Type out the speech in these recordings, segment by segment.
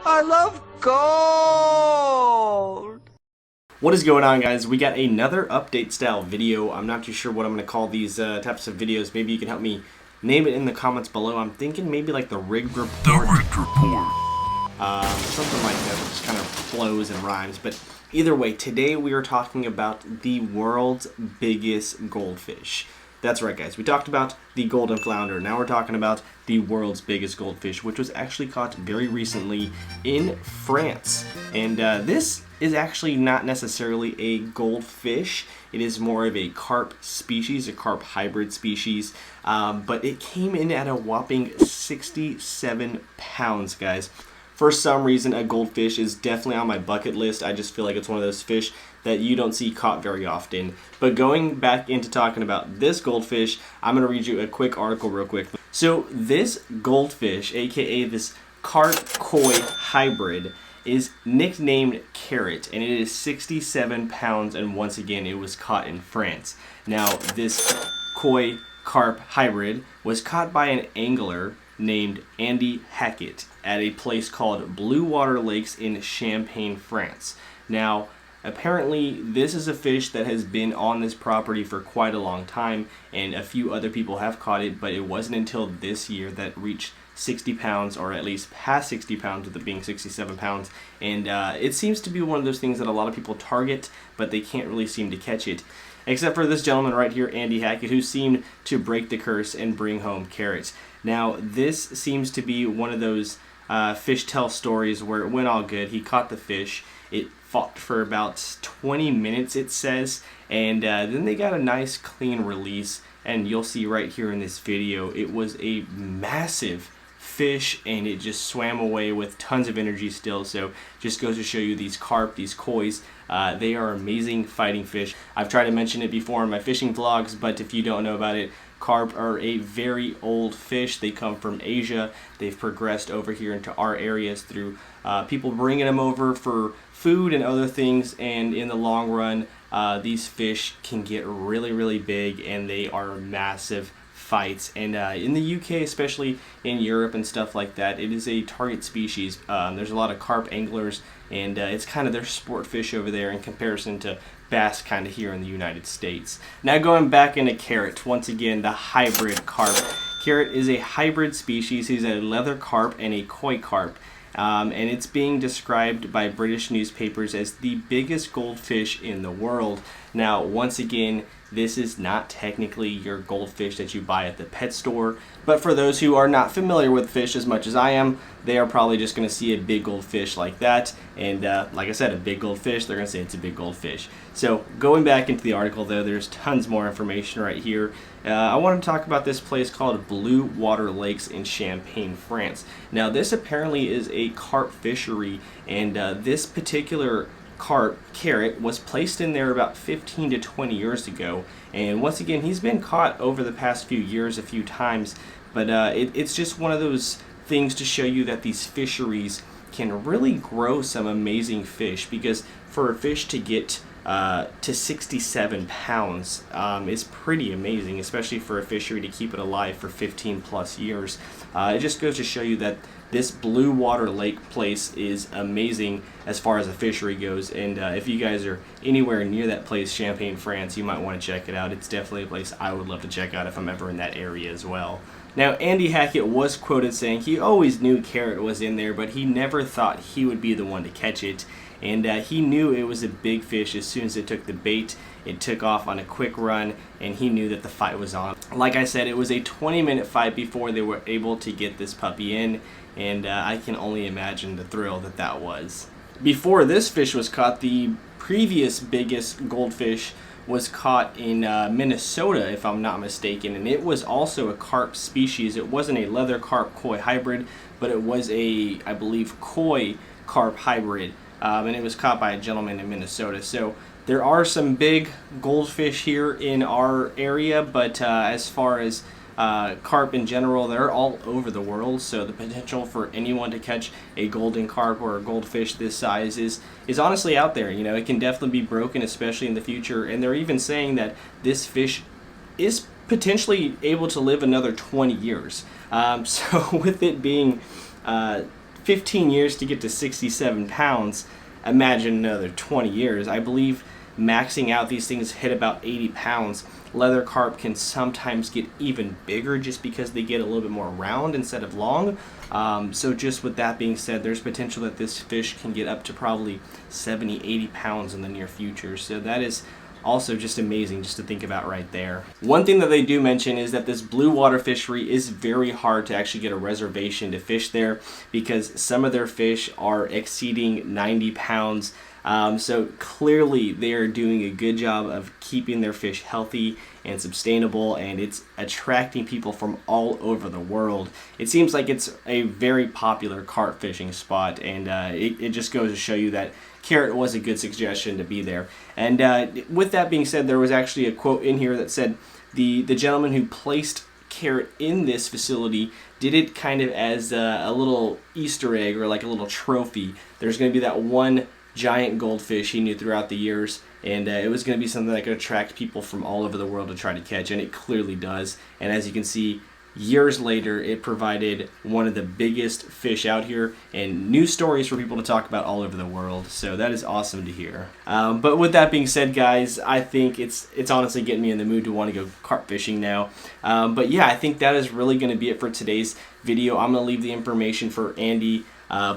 I love gold! What is going on, guys? We got another update style video. I'm not too sure what I'm going to call these types of videos. Maybe you can help me name it in the comments below. I'm thinking maybe like the Rig Report. The Rig Report. Something like that just kind of flows and rhymes. But either way, today we are talking about the world's biggest goldfish. That's right, guys. We talked about the golden flounder. Now we're talking about the world's biggest goldfish, which was actually caught very recently in France. And this is actually not necessarily a goldfish. It is more of a carp species, a carp hybrid species. But it came in at a whopping 67 pounds, guys. For some reason, a goldfish is definitely on my bucket list. I just feel like it's one of those fish that you don't see caught very often. But going back into talking about this goldfish, I'm going to read you a quick article real quick. So this goldfish, aka this carp koi hybrid, is nicknamed Carrot, and it is 67 pounds, and once again it was caught in France. Now this koi carp hybrid was caught by an angler named Andy Hackett at a place called Blue Water Lakes in Champagne, France. Now, apparently this is a fish that has been on this property for quite a long time, and a few other people have caught it, but it wasn't until this year that it reached 60 pounds, or at least past 60 pounds, with it being 67 pounds. And it seems to be one of those things that a lot of people target, but they can't really seem to catch it. Except for this gentleman right here, Andy Hackett, who seemed to break the curse and bring home carrots. Now, this seems to be one of those fish tell stories where it went all good. He caught the fish. It fought for about 20 minutes, it says, and then they got a nice clean release. And you'll see right here in this video, it was a massive fish, and it just swam away with tons of energy still. So just goes to show you, these carp, these kois, they are amazing fighting fish. I've tried to mention it before in my fishing vlogs, but if you don't know about it, carp are a very old fish. They come from Asia. They've progressed over here into our areas through people bringing them over for food and other things, and in the long run these fish can get really, really big, and they are massive fights. And in the UK, especially in Europe and stuff like that, it is a target species. There's a lot of carp anglers, and it's kind of their sport fish over there in comparison to bass kind of here in the United States. Now going back into Carrot, once again, the hybrid carp. Carrot is a hybrid species. He's a leather carp and a koi carp. And it's being described by British newspapers as the biggest goldfish in the world. Now, once again, this is not technically your goldfish that you buy at the pet store, but for those who are not familiar with fish as much as I am, they are probably just going to see a big goldfish like that, and like I said, a big goldfish, they're going to say it's a big goldfish. So going back into the article though, there's tons more information right here. I want to talk about this place called Blue Water Lakes in Champagne, France. Now this apparently is a carp fishery, and this particular carp, Carrot, was placed in there about 15 to 20 years ago, and once again he's been caught over the past few years a few times, but it's just one of those things to show you that these fisheries can really grow some amazing fish, because for a fish to get to 67 pounds is pretty amazing, especially for a fishery to keep it alive for 15 plus years. It just goes to show you that this Blue Water Lake place is amazing as far as a fishery goes, and if you guys are anywhere near that place, Champagne, France, you might want to check it out. It's definitely a place I would love to check out if I'm ever in that area as well. Now, Andy Hackett was quoted saying he always knew Carrot was in there, but he never thought he would be the one to catch it. And he knew it was a big fish as soon as it took the bait. It took off on a quick run, and he knew that the fight was on. Like I said, it was a 20-minute fight before they were able to get this puppy in, and I can only imagine the thrill that that was. Before this fish was caught, the previous biggest goldfish was caught in Minnesota, if I'm not mistaken, and it was also a carp species. It wasn't a leather carp koi hybrid, but it was a, I believe, koi carp hybrid. And it was caught by a gentleman in Minnesota. So there are some big goldfish here in our area, but as far as carp in general, they're all over the world, so the potential for anyone to catch a golden carp or a goldfish this size is honestly out there. You know, it can definitely be broken, especially in the future, and they're even saying that this fish is potentially able to live another 20 years. So with it being 15 years to get to 67 pounds. Imagine another 20 years. I believe maxing out these things hit about 80 pounds. Leather carp can sometimes get even bigger just because they get a little bit more round instead of long. So just with that being said, there's potential that this fish can get up to probably 70, 80 pounds in the near future. So that is also just amazing just to think about right there. One thing that they do mention is that this blue water fishery is very hard to actually get a reservation to fish there because some of their fish are exceeding 90 pounds. So clearly they are doing a good job of keeping their fish healthy and sustainable, and it's attracting people from all over the world. It seems like it's a very popular carp fishing spot, and it just goes to show you that carrot was a good suggestion to be there. And with that being said, there was actually a quote in here that said the gentleman who placed carrot in this facility did it kind of as a little Easter egg or like a little trophy. There's going to be that one giant goldfish he knew throughout the years, and it was going to be something that could attract people from all over the world to try to catch, and it clearly does. And as you can see, years later, it provided one of the biggest fish out here and new stories for people to talk about all over the world. So that is awesome to hear. But with that being said, guys, I think it's honestly getting me in the mood to want to go carp fishing now. But yeah, I think that is really going to be it for today's video. I'm going to leave the information for Andy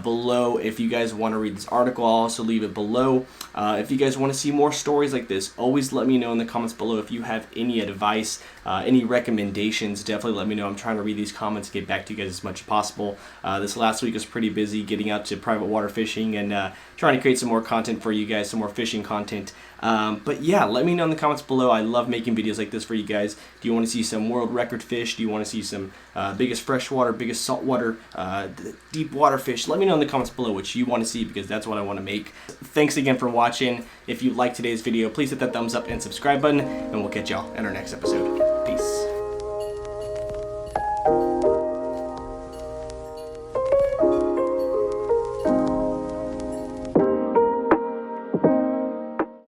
below if you guys want to read this article. I'll also leave it below. If you guys want to see more stories like this, always let me know in the comments below. If you have any advice, any recommendations, definitely let me know. I'm trying to read these comments and get back to you guys as much as possible. This last week was pretty busy getting out to private water fishing and trying to create some more content for you guys, some more fishing content. But yeah, let me know in the comments below. I love making videos like this for you guys. Do you want to see some world record fish? Do you want to see some biggest freshwater, biggest saltwater, deep water fish? Let me know in the comments below what you want to see, because that's what I want to make. Thanks again for watching. If you liked today's video, please hit that thumbs up and subscribe button, and we'll catch y'all in our next episode.